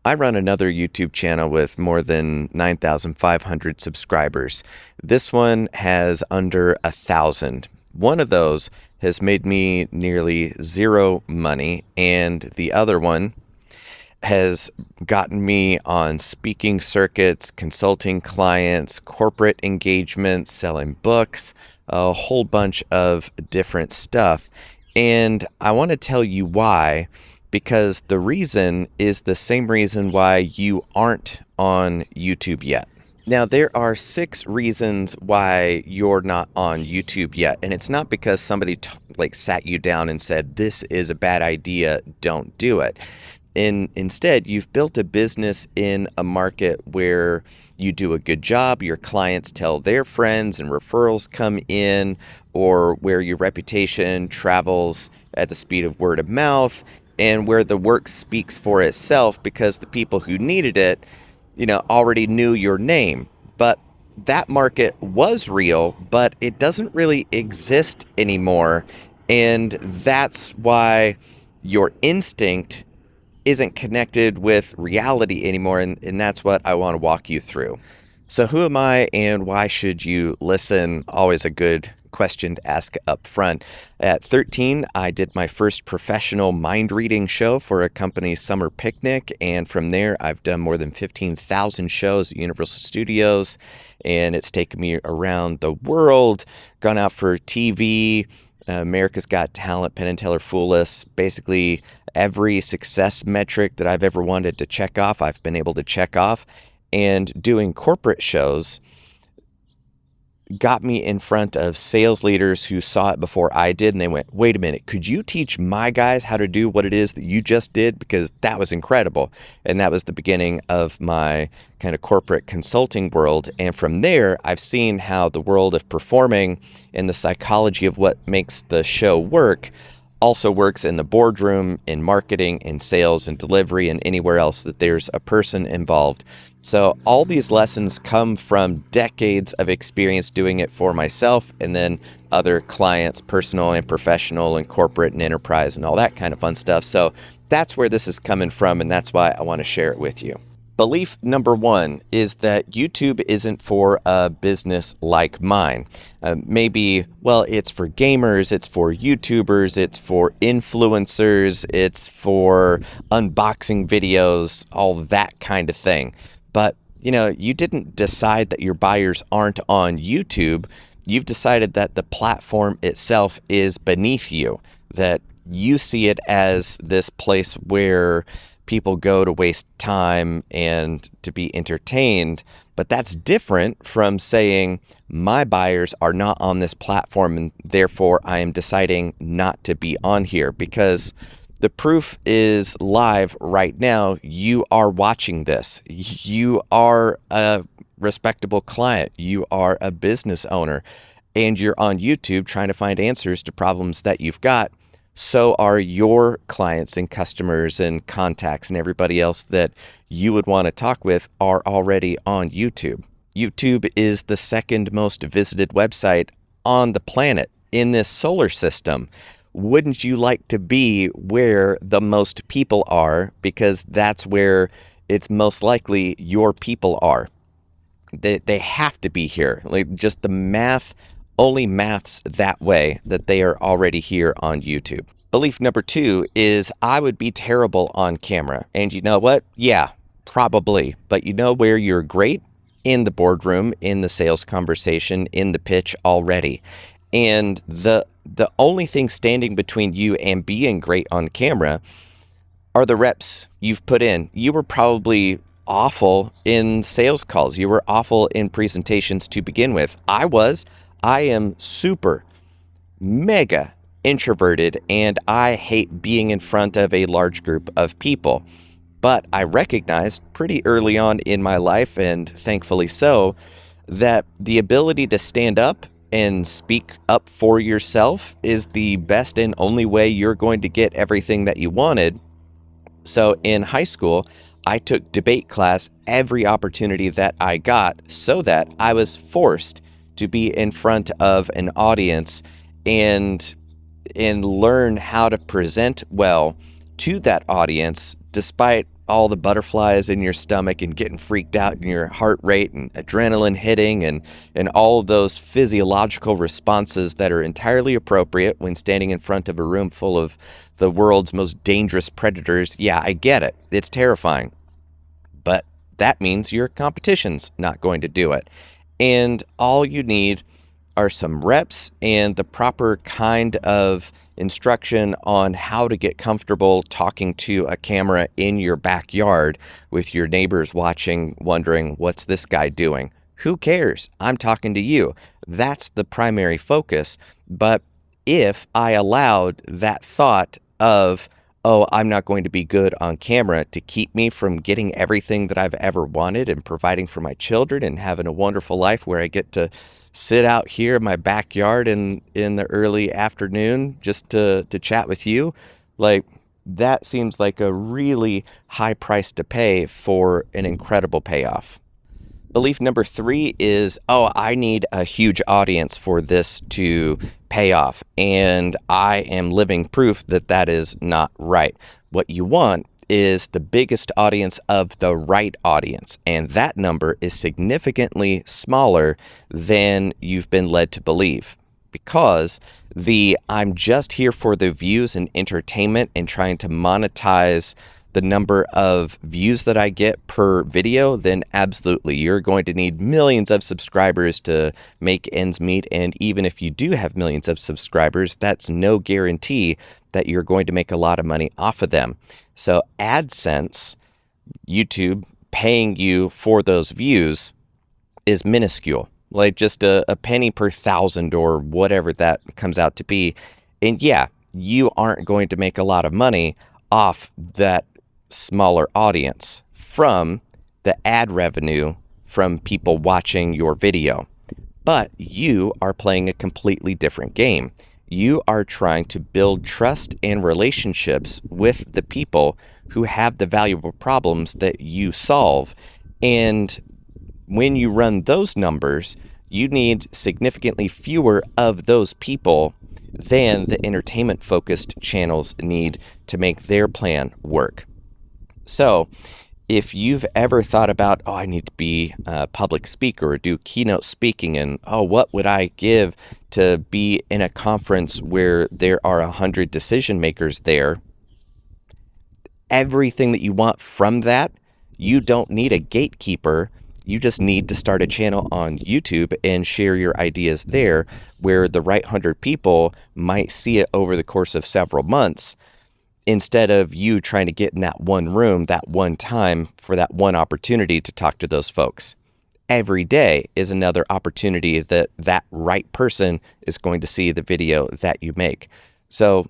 I run another YouTube channel with more than 9,500 subscribers. This one has under 1,000. One of those has made me nearly zero money, and the other one has gotten me on speaking circuits, consulting clients, corporate engagements, selling books, a whole bunch of different stuff. And I want to tell you why, because the reason is the same reason why you aren't on YouTube yet. Now, there are 6 reasons why you're not on YouTube yet, and it's not because somebody sat you down and said, this is a bad idea, don't do it. Instead, you've built a business in a market where you do a good job, your clients tell their friends and referrals come in, or where your reputation travels at the speed of word of mouth, and where the work speaks for itself because the people who needed it, already knew your name. But that market was real, but it doesn't really exist anymore. And that's why your instinct isn't connected with reality anymore, and that's what I want to walk you through. So who am I and why should you listen? Always a good question to ask up front. At 13, I did my first professional mind reading show for a company's summer picnic, and from there I've done more than 15,000 shows at Universal Studios, and it's taken me around the world, gone out for TV, America's Got Talent, Penn and Teller Fool Us. Basically every success metric that I've ever wanted to check off, I've been able to check off. And doing corporate shows got me in front of sales leaders who saw it before I did, and they went, wait a minute, could you teach my guys how to do what it is that you just did? Because that was incredible. And that was the beginning of my kind of corporate consulting world. And from there, I've seen how the world of performing and the psychology of what makes the show work also works in the boardroom, in marketing, in sales, and delivery, and anywhere else that there's a person involved. So all these lessons come from decades of experience doing it for myself and then other clients, personal and professional and corporate and enterprise and all that kind of fun stuff. So that's where this is coming from, and that's why I want to share it with you. Belief number 1 is that YouTube isn't for a business like mine. It's for gamers, it's for YouTubers, it's for influencers, it's for unboxing videos, all that kind of thing. But, you didn't decide that your buyers aren't on YouTube. You've decided that the platform itself is beneath you, that you see it as this place where people go to waste time and to be entertained. But that's different from saying my buyers are not on this platform and therefore I am deciding not to be on here, because the proof is live right now. You are watching this. You are a respectable client. You are a business owner, and you're on YouTube trying to find answers to problems that you've got. So are your clients and customers and contacts and everybody else that you would want to talk with are already on YouTube. YouTube is the second most visited website on the planet in this solar system. Wouldn't you like to be where the most people are? Because that's where it's most likely your people are. They have to be here. Just the math only maths that way, that they are already here on YouTube. Belief number 2 is I would be terrible on camera. And you know what? Yeah, probably. But you know where you're great? In the boardroom, in the sales conversation, in the pitch already. And the only thing standing between you and being great on camera are the reps you've put in. You were probably awful in sales calls. You were awful in presentations to begin with. I am super, mega introverted, and I hate being in front of a large group of people. But I recognized pretty early on in my life, and thankfully so, that the ability to stand up and speak up for yourself is the best and only way you're going to get everything that you wanted. So in high school, I took debate class every opportunity that I got so that I was forced to be in front of an audience and learn how to present well to that audience, despite all the butterflies in your stomach and getting freaked out and your heart rate and adrenaline hitting and all those physiological responses that are entirely appropriate when standing in front of a room full of the world's most dangerous predators. Yeah, I get it. It's terrifying. But that means your competition's not going to do it. And all you need are some reps and the proper kind of instruction on how to get comfortable talking to a camera in your backyard with your neighbors watching, wondering, what's this guy doing? Who cares? I'm talking to you. That's the primary focus. But if I allowed that thought of, oh, I'm not going to be good on camera to keep me from getting everything that I've ever wanted and providing for my children and having a wonderful life where I get to sit out here in my backyard in the early afternoon just to chat with you, like, that seems like a really high price to pay for an incredible payoff. Belief number 3 is, oh, I need a huge audience for this to pay off. And I am living proof that that is not right. What you want is the biggest audience of the right audience. And that number is significantly smaller than you've been led to believe. Because I'm just here for the views and entertainment and trying to monetize the number of views that I get per video, then absolutely, you're going to need millions of subscribers to make ends meet. And even if you do have millions of subscribers, that's no guarantee that you're going to make a lot of money off of them. So AdSense, YouTube paying you for those views, is minuscule, like just a penny per thousand or whatever that comes out to be. And yeah, you aren't going to make a lot of money off that smaller audience from the ad revenue from people watching your video. But you are playing a completely different game. You are trying to build trust and relationships with the people who have the valuable problems that you solve. And when you run those numbers, you need significantly fewer of those people than the entertainment-focused channels need to make their plan work. So if you've ever thought about, oh, I need to be a public speaker or do keynote speaking, and oh, what would I give to be in a conference where there are 100 decision makers there? Everything that you want from that, you don't need a gatekeeper. You just need to start a channel on YouTube and share your ideas there, where the right 100 people might see it over the course of several months, instead of you trying to get in that one room, that one time, for that one opportunity to talk to those folks. Every day is another opportunity that that right person is going to see the video that you make. So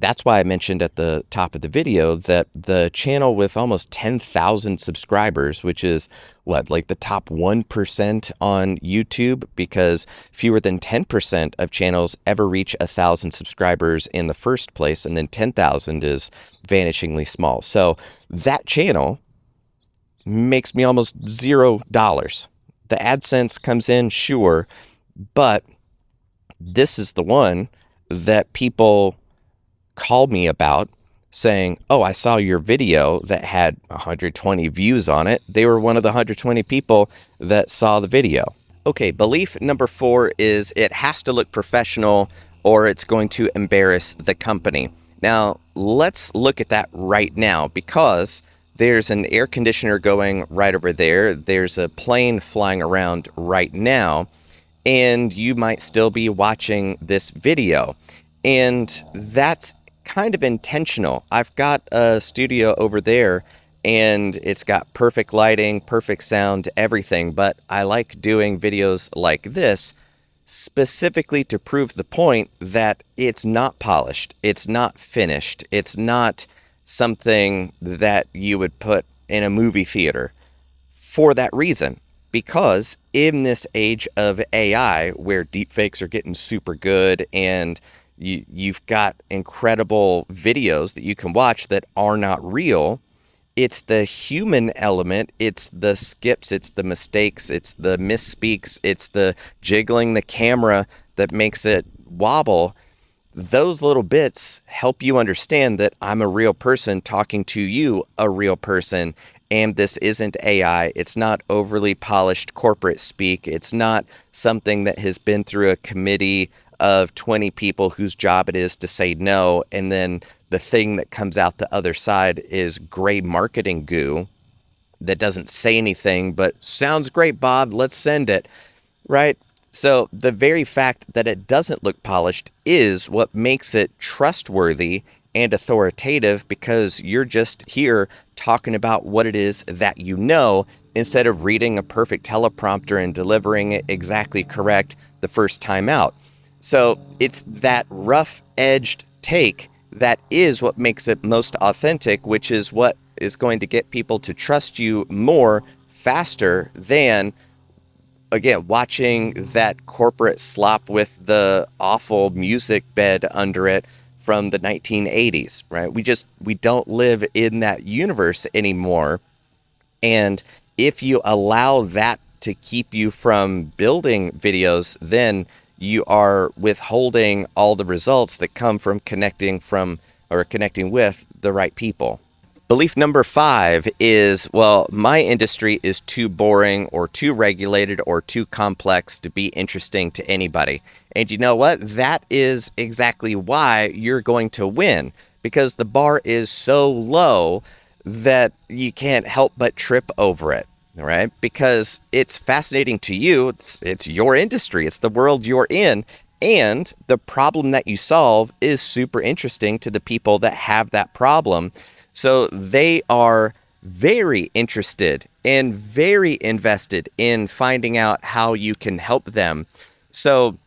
that's why I mentioned at the top of the video that the channel with almost 10,000 subscribers, which is like the top 1% on YouTube, because fewer than 10% of channels ever reach 1,000 subscribers in the first place, and then 10,000 is vanishingly small. So that channel makes me almost $0. The AdSense comes in, sure, but this is the one that people called me about, saying, oh, I saw your video that had 120 views on it. They were one of the 120 people that saw the video. Okay, belief number 4 is it has to look professional or it's going to embarrass the company. Now, let's look at that right now, because there's an air conditioner going right over there. There's a plane flying around right now, and you might still be watching this video. And that's kind of intentional. I've got a studio over there and it's got perfect lighting, perfect sound, everything, but I like doing videos like this specifically to prove the point that it's not polished, it's not finished, it's not something that you would put in a movie theater for that reason. Because in this age of AI, where deepfakes are getting super good and you've got incredible videos that you can watch that are not real, it's the human element, it's the skips, it's the mistakes, it's the misspeaks, it's the jiggling the camera that makes it wobble. those little bits help you understand that I'm a real person talking to you, a real person. And this isn't AI. It's not overly polished corporate speak. It's not something that has been through a committee of 20 people whose job it is to say no. And then the thing that comes out the other side is gray marketing goo that doesn't say anything, but sounds great, Bob. Let's send it. Right? So the very fact that it doesn't look polished is what makes it trustworthy and authoritative, because you're just here talking about what it is that you know instead of reading a perfect teleprompter and delivering it exactly correct the first time out. So it's that rough-edged take that is what makes it most authentic, which is what is going to get people to trust you more faster than, again, watching that corporate slop with the awful music bed under it from the 1980s, right? We don't live in that universe anymore. And if you allow that to keep you from building videos, then you are withholding all the results that come from connecting with the right people. Belief number 5 is, well, my industry is too boring or too regulated or too complex to be interesting to anybody. And you know what? That is exactly why you're going to win, because the bar is so low that you can't help but trip over it, right? Because it's fascinating to you. It's your industry. It's the world you're in. And the problem that you solve is super interesting to the people that have that problem. So they are very interested and very invested in finding out how you can help them. So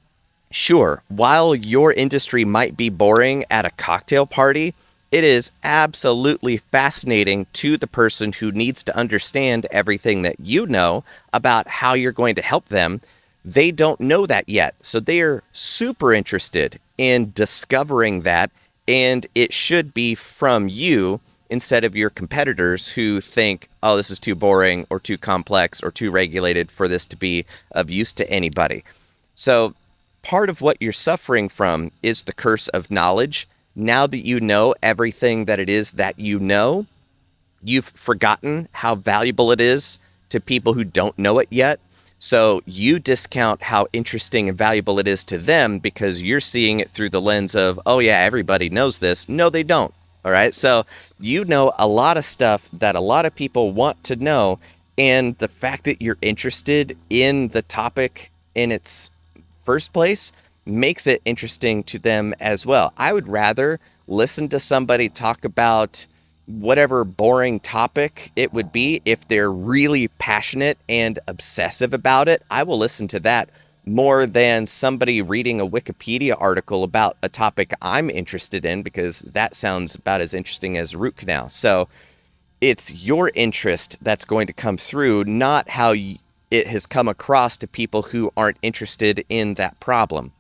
sure, while your industry might be boring at a cocktail party, it is absolutely fascinating to the person who needs to understand everything that you know about how you're going to help them. They don't know that yet. So they are super interested in discovering that, and it should be from you instead of your competitors who think, oh, this is too boring or too complex or too regulated for this to be of use to anybody. So part of what you're suffering from is the curse of knowledge. Now that you know everything that it is that you know, you've forgotten how valuable it is to people who don't know it yet. So you discount how interesting and valuable it is to them because you're seeing it through the lens of, oh yeah, everybody knows this. No, they don't. All right. So you know a lot of stuff that a lot of people want to know. And the fact that you're interested in the topic in its first place makes it interesting to them as well. I would rather listen to somebody talk about whatever boring topic it would be. If they're really passionate and obsessive about it, I will listen to that more than somebody reading a Wikipedia article about a topic I'm interested in, because that sounds about as interesting as root canal. So it's your interest that's going to come through, not how it has come across to people who aren't interested in that problem.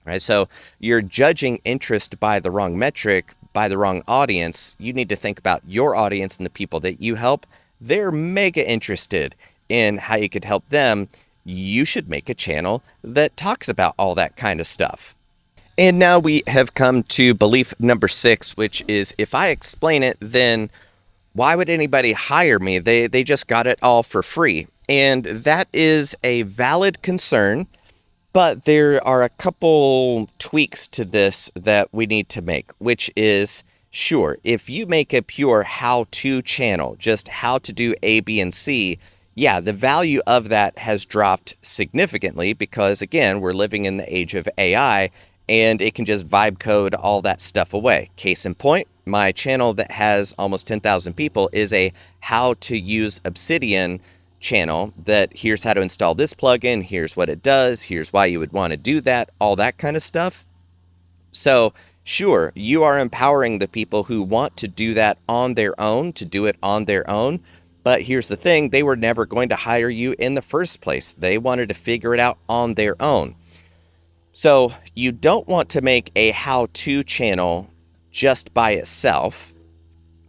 Right? So you're judging interest by the wrong metric, by the wrong audience. You need to think about your audience and the people that you help. They're mega interested in how you could help them. You should make a channel that talks about all that kind of stuff. And now we have come to belief number 6, which is, if I explain it, then why would anybody hire me? They just got it all for free. And that is a valid concern, but there are a couple tweaks to this that we need to make, which is, sure, if you make a pure how-to channel, just how to do A, B, and C, yeah, the value of that has dropped significantly because, again, we're living in the age of AI and it can just vibe code all that stuff away. Case in point, my channel that has almost 10,000 people is a how to use Obsidian channel that here's how to install this plugin, here's what it does, here's why you would want to do that, all that kind of stuff. So sure, you are empowering the people who want to do that on their own, to do it on their own. But here's the thing, they were never going to hire you in the first place. They wanted to figure it out on their own. So you don't want to make a how-to channel just by itself.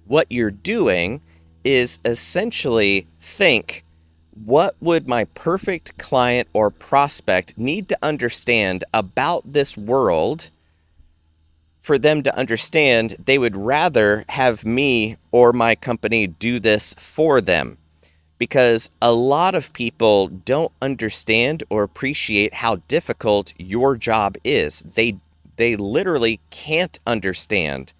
What you're doing is essentially think, what would my perfect client or prospect need to understand about this world for them to understand they would rather have me or my company do this for them, because a lot of people don't understand or appreciate how difficult your job is. They literally can't understand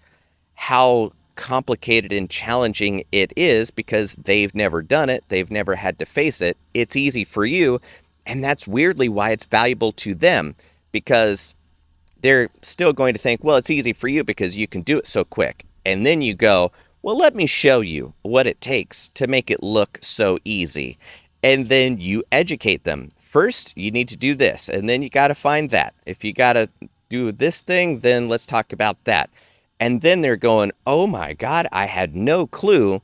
how complicated and challenging it is because they've never done it. They've never had to face it. It's easy for you, and that's weirdly why it's valuable to them, because they're still going to think, well, it's easy for you because you can do it so quick. And then you go, well, let me show you what it takes to make it look so easy. And then you educate them. First, you need to do this, and then you got to find that. If you got to do this thing, then let's talk about that. And then they're going, oh my God, I had no clue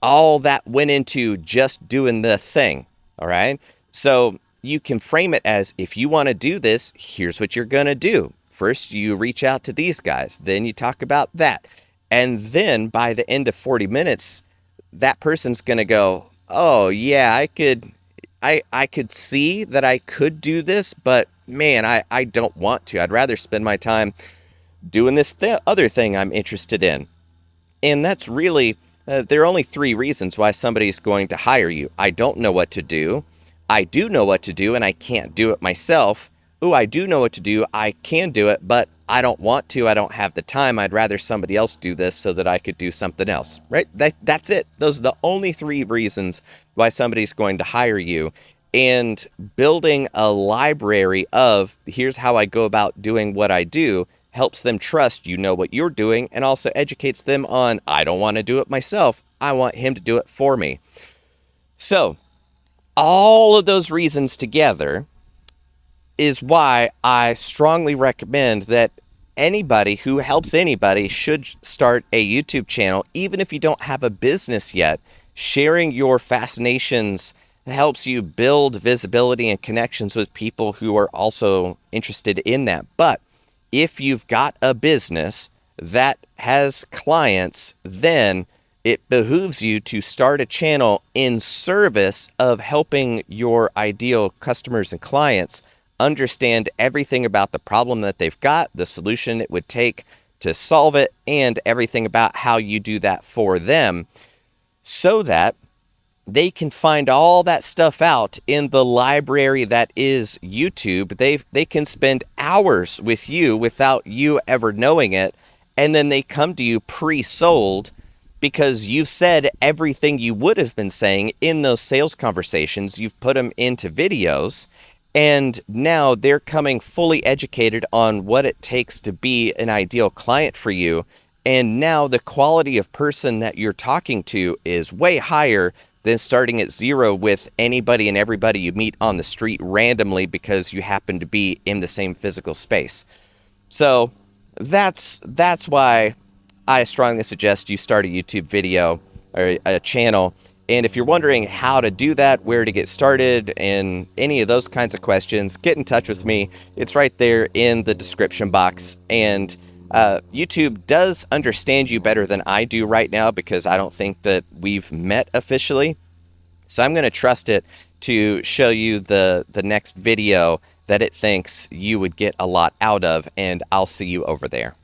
all that went into just doing the thing. All right. So you can frame it as, if you want to do this, here's what you're going to do. First, you reach out to these guys, then you talk about that. And then by the end of 40 minutes, that person's going to go, oh yeah, I could see that I could do this, but man, I don't want to. I'd rather spend my time doing this other thing I'm interested in. And that's really, there are only 3 reasons why somebody's going to hire you. I don't know what to do. I do know what to do and I can't do it myself. Oh, I do know what to do. I can do it, but I don't want to. I don't have the time. I'd rather somebody else do this so that I could do something else, right? That's it. Those are the only 3 reasons why somebody's going to hire you. And building a library of, here's how I go about doing what I do, helps them trust you know what you're doing, and also educates them on, I don't want to do it myself. I want him to do it for me. So all of those reasons together is why I strongly recommend that anybody who helps anybody should start a YouTube channel, even if you don't have a business yet. Sharing your fascinations helps you build visibility and connections with people who are also interested in that. But if you've got a business that has clients, then it behooves you to start a channel in service of helping your ideal customers and clients understand everything about the problem that they've got, the solution it would take to solve it, and everything about how you do that for them, so that they can find all that stuff out in the library that is YouTube. They can spend hours with you without you ever knowing it, and then they come to you pre-sold because you've said everything you would have been saying in those sales conversations. You've put them into videos, and now they're coming fully educated on what it takes to be an ideal client for you. And now the quality of person that you're talking to is way higher than starting at 0 with anybody and everybody you meet on the street randomly because you happen to be in the same physical space. So that's why I strongly suggest you start a YouTube video or a channel. And if you're wondering how to do that, where to get started, and any of those kinds of questions, get in touch with me. It's right there in the description box. And YouTube does understand you better than I do right now, because I don't think that we've met officially. So I'm going to trust it to show you the next video that it thinks you would get a lot out of, and I'll see you over there.